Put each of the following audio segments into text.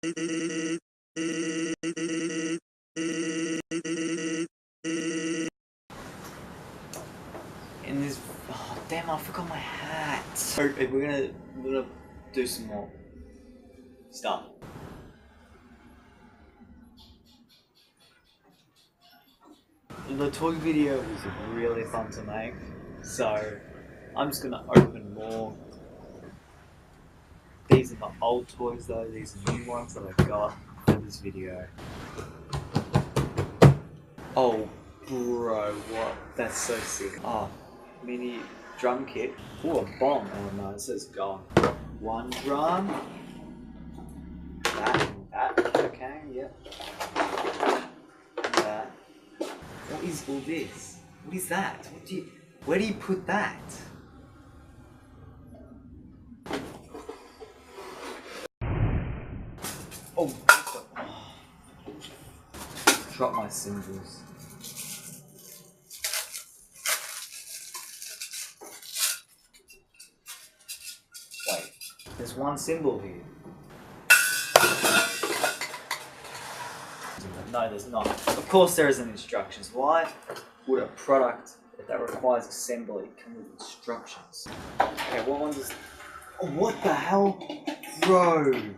In this, oh damn! I forgot my hat. Okay, we're gonna do some more stuff. The toy video was really fun to make, so I'm just gonna open more. These are my old toys though, these are new ones that I got for this video. Oh bro, what? That's so sick. Oh, mini drum kit. Oh, a bomb. Oh no, it says gone. One drum. That and that. Okay, yep. That. What is all this? What is that? Where do you put that? Oh, what the, oh. Drop my cymbals. Wait, there's one symbol here. No, there's not. Of course there isn't instructions. Why would a product that requires assembly come with instructions? Okay, what one does... Oh, what the hell? Bro!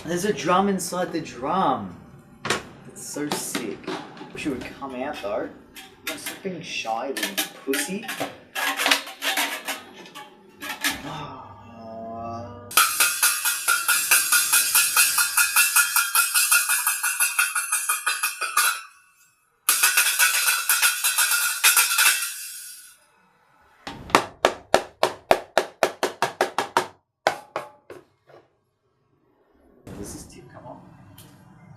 There's a drum inside the drum. That's so sick. Wish it would come out though. I'm still being shy, little pussy. Does this tip come off?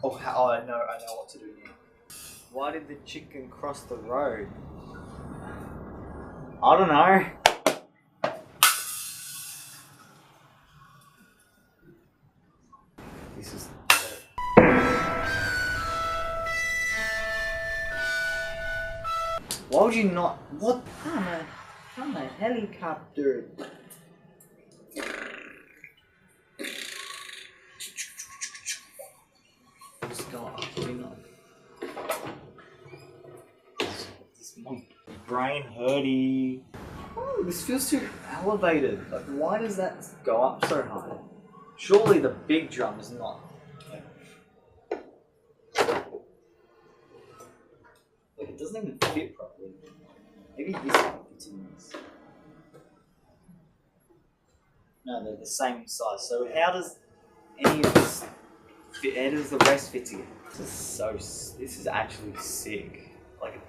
Oh, I know what to do now. Why did the chicken cross the road? I don't know. This is... Why would you not... What? I'm a helicopter. Just go up, This my brain hurty. Oh, this feels too elevated. Like, why does that go up so high? Surely the big drum is not. Like, it doesn't even fit properly. Maybe this one fits in this. No, they're the same size. So how does any of this fit? How does the rest fit together? This is actually sick. Like,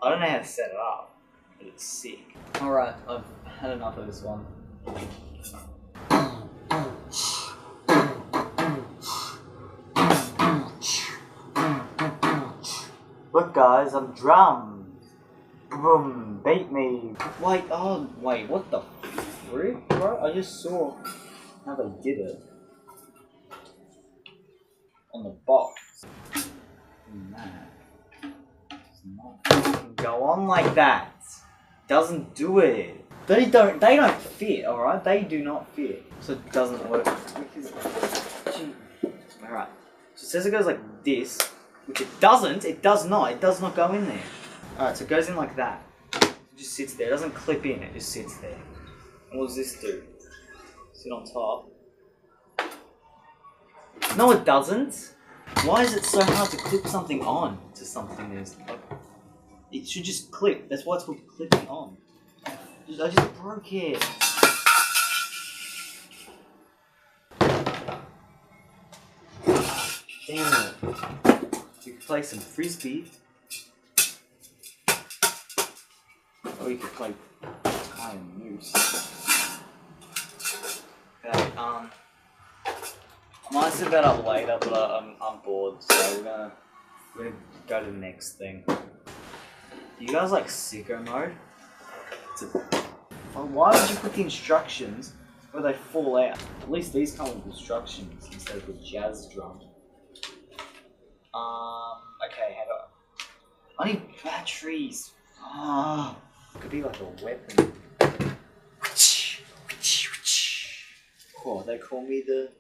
I don't know how to set it up, but it's sick. Alright, I've had enough of this one. Look guys, I'm drummed. Boom, beat me. Wait, what the frick, bro? I just saw how they did it. On the box. Not go on like that. Doesn't do it. They don't fit, alright? They do not fit. So it doesn't work. Alright. So it says it goes like this, which it doesn't. It does not go in there. Alright, so it goes in like that. It just sits there. It doesn't clip in, it just sits there. And what does this do? Sit on top. No, it doesn't. Why is it so hard to clip something on to something that's like... It should just clip. That's why it's called clipping on. I just broke it. Damn it. You could play some frisbee. Or you could play tie and noose. Okay, I might set that up later, but I'm bored, so we're gonna go to the next thing. You guys like sicko mode? Why would you put the instructions where they fall out? At least these come with instructions instead of the jazz drum. Okay, how do I need batteries. Could be like a weapon. Oh, they call me the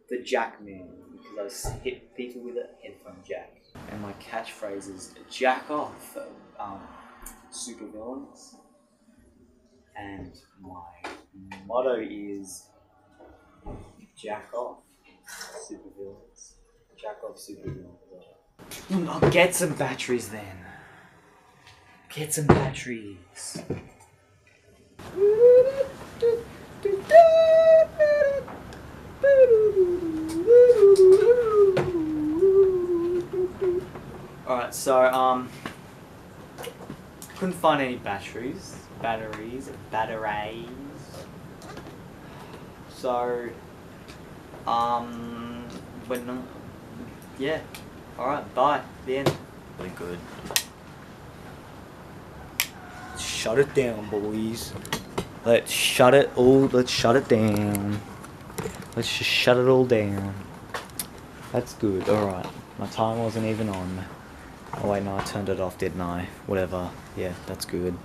the Jack Man, because I hit people with a headphone jack. And my catchphrase is jack off, super villains. And my motto is jack off, super villains. Jack off, super villains. I'll get some batteries then. Get some batteries. Alright, so couldn't find any batteries. So but no, yeah. Alright, bye. The end. Really good. Shut it down, boys. Let's shut it down. Let's just shut it all down. That's good. Alright. My time wasn't even on. Oh wait, no, I turned it off, didn't I? Whatever. Yeah, that's good.